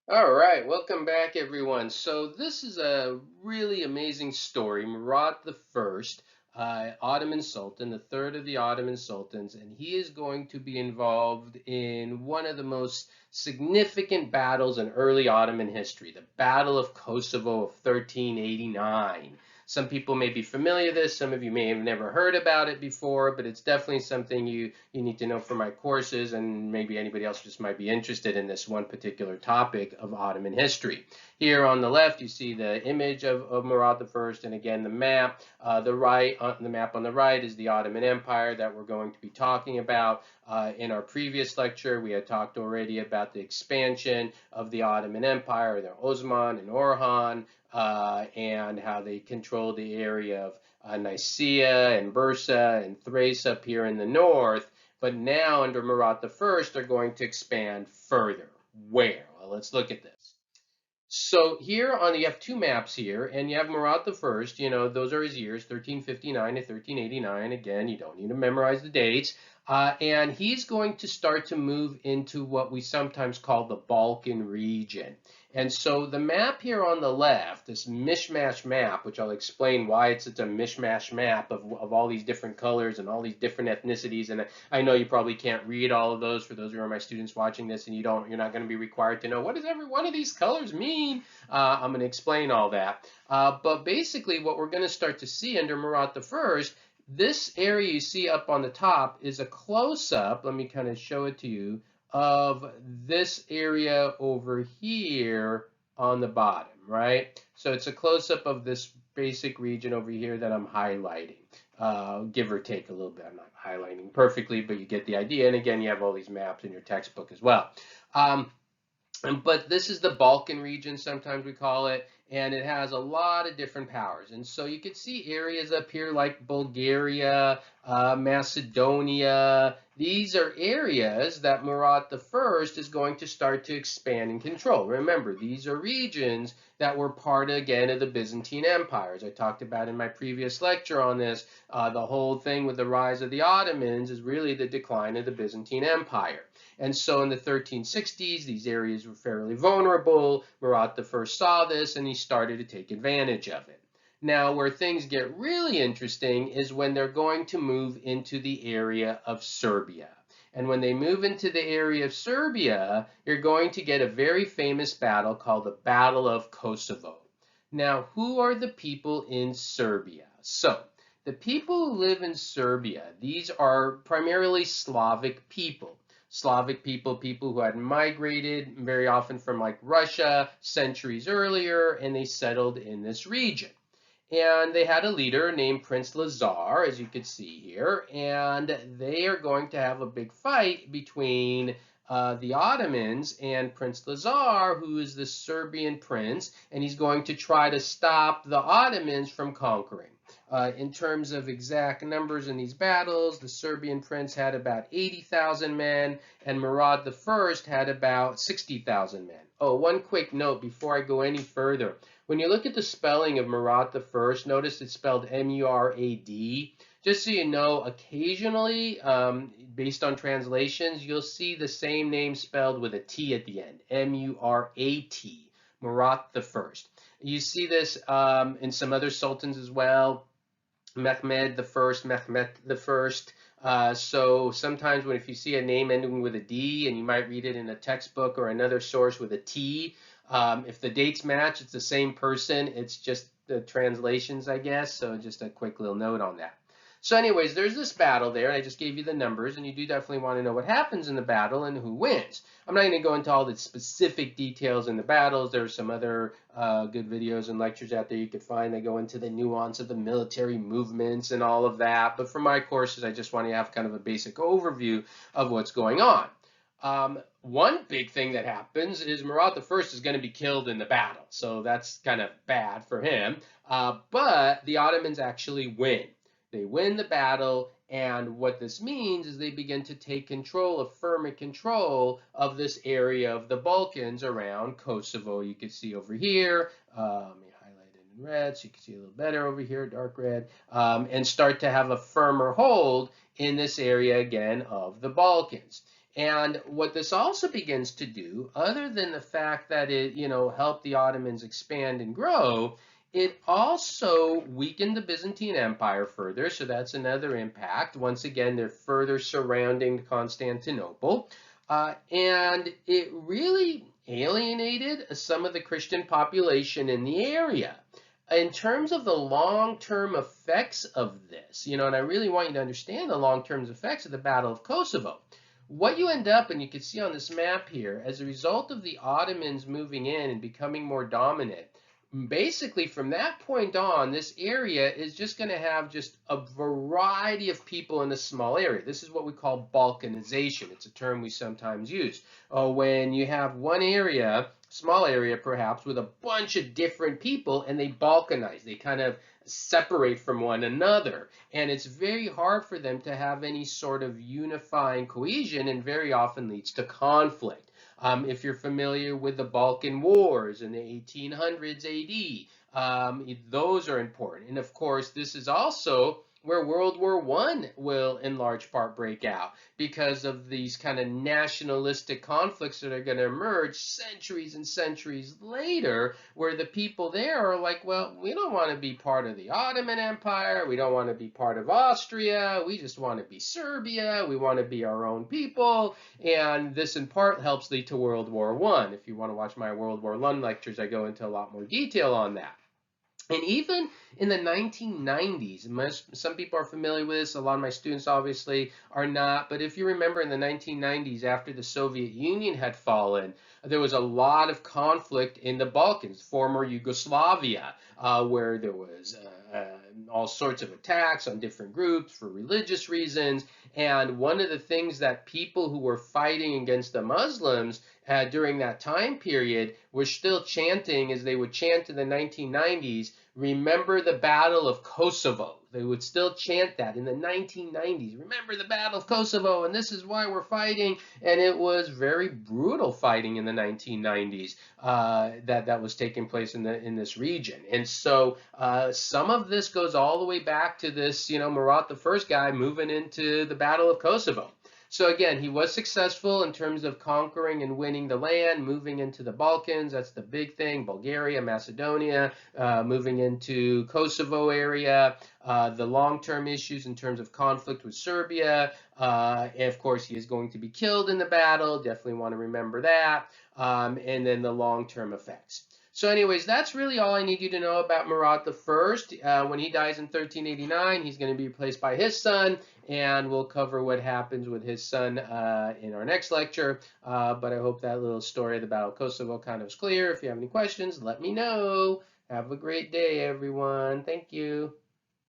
All right, welcome back, everyone. So this is a really amazing story. Murad I, Ottoman Sultan, the third of the Ottoman Sultans, and he is going to be involved in one of the most significant battles in early Ottoman history, the Battle of Kosovo of 1389. Some people may be familiar with this, some of you may have never heard about it before, but it's definitely something you need to know for my courses, and maybe anybody else just might be interested in this one particular topic of Ottoman history. Here on the left, you see the image of Murad I, and again, the map. The map on the right is the Ottoman Empire that we're going to be talking about. In our previous lecture, we had talked already about the expansion of the Ottoman Empire, the Osman and Orhan, and how they controlled the area of Nicaea and Bursa and Thrace up here in the north. But now under Murad I, they're going to expand further. Where? Well, let's look at this. So here you have two maps here, and you have Murad I, those are his years, 1359 to 1389. Again, you don't need to memorize the dates. And he's going to start to move into what we sometimes call the Balkan region. And so the map here on the left, this mishmash map, which I'll explain why it's such a mishmash map of all these different colors and all these different ethnicities. And I know you probably can't read all of those for those who are my students watching this, and you're not going to be required to know what does every one of these colors mean. I'm going to explain all that. But basically, what we're going to start to see under Murad I, this area you see up on the top is a close-up. Let me kind of show it to you of this area over here on the bottom, right? So it's a close-up of this basic region over here that I'm highlighting, give or take a little bit. I'm not highlighting perfectly, but you get the idea. And again, you have all these maps in your textbook as well. But this is the Balkan region, sometimes we call it, and it has a lot of different powers. And so you could see areas up here like Bulgaria, Macedonia. These are areas that Murad I is going to start to expand and control. Remember, these are regions that were part, again, of the Byzantine Empire. As I talked about in my previous lecture on this, the whole thing with the rise of the Ottomans is really the decline of the Byzantine Empire. And so in the 1360s, these areas were fairly vulnerable. Murad I saw this and he started to take advantage of it. Now, where things get really interesting is when they're going to move into the area of Serbia. And when they move into the area of Serbia, you're going to get a very famous battle called the Battle of Kosovo. Now, who are the people in Serbia? So, the people who live in Serbia, these are primarily Slavic people. Slavic people, people who had migrated very often from like Russia centuries earlier, and they settled in this region. And they had a leader named Prince Lazar, as you could see here, and they are going to have a big fight between the Ottomans and Prince Lazar, who is the Serbian prince, and he's going to try to stop the Ottomans from conquering. In terms of exact numbers in these battles, the Serbian prince had about 80,000 men, and Murad I had about 60,000 men. Oh, one quick note before I go any further. When you look at the spelling of Murad I, notice it's spelled M-U-R-A-D. Just so you know, occasionally, based on translations, you'll see the same name spelled with a T at the end, M-U-R-A-T, Murad I. You see this in some other sultans as well. Mehmed the First. So sometimes if you see a name ending with a D and you might read it in a textbook or another source with a T, if the dates match, it's the same person. It's just the translations, I guess. So just a quick little note on that. So anyways, there's this battle there. I just gave you the numbers, and you do definitely want to know what happens in the battle and who wins. I'm not going to go into all the specific details in the battles. There are some other good videos and lectures out there you could find that go into the nuance of the military movements and all of that. But for my courses, I just want to have kind of a basic overview of what's going on. One big thing that happens is Murad I is going to be killed in the battle. So that's kind of bad for him. But the Ottomans actually win. They win the battle, and what this means is they begin to take control, firm control of this area of the Balkans around Kosovo. You can see over here, let me highlight it in red so you can see a little better over here, dark red, and start to have a firmer hold in this area again of the Balkans. And what this also begins to do, other than the fact that it, helped the Ottomans expand and grow, it also weakened the Byzantine Empire further. So that's another impact. Once again, they're further surrounding Constantinople. And it really alienated some of the Christian population in the area. In terms of the long-term effects of this, and I really want you to understand the long-term effects of the Battle of Kosovo. What you end up, and you can see on this map here, as a result of the Ottomans moving in and becoming more dominant, basically from that point on, this area is just going to have just a variety of people in a small area. This is what we call balkanization. It's a term we sometimes use. When you have one area, small area perhaps, with a bunch of different people and they balkanize, they kind of separate from one another. And it's very hard for them to have any sort of unifying cohesion, and very often leads to conflict. If you're familiar with the Balkan Wars in the 1800s AD, those are important. And of course, this is also where World War I will in large part break out, because of these kind of nationalistic conflicts that are going to emerge centuries and centuries later, where the people there are like, well, we don't want to be part of the Ottoman Empire, we don't want to be part of Austria, we just want to be Serbia, we want to be our own people. And this in part helps lead to World War I. If you want to watch my World War I lectures, I go into a lot more detail on that. And even in the 1990s, some people are familiar with this, a lot of my students obviously are not, but if you remember in the 1990s, after the Soviet Union had fallen, there was a lot of conflict in the Balkans, former Yugoslavia, where there was all sorts of attacks on different groups for religious reasons. And one of the things that people who were fighting against the Muslims during that time period were still chanting, as they would chant in the 1990s, remember the Battle of Kosovo. They would still chant that in the 1990s. Remember the Battle of Kosovo, and this is why we're fighting. And it was very brutal fighting in the 1990s that was taking place in this region. And so some of this goes all the way back to this, Murad I guy moving into the Battle of Kosovo. So again, he was successful in terms of conquering and winning the land, moving into the Balkans. That's the big thing. Bulgaria, Macedonia, moving into Kosovo area. The long-term issues in terms of conflict with Serbia. And of course, he is going to be killed in the battle. Definitely want to remember that. And then the long-term effects. So anyways, that's really all I need you to know about Murad I. When he dies in 1389, he's going to be replaced by his son, and we'll cover what happens with his son in our next lecture. But I hope that little story of the Battle of Kosovo kind of is clear. If you have any questions, let me know. Have a great day, everyone. Thank you.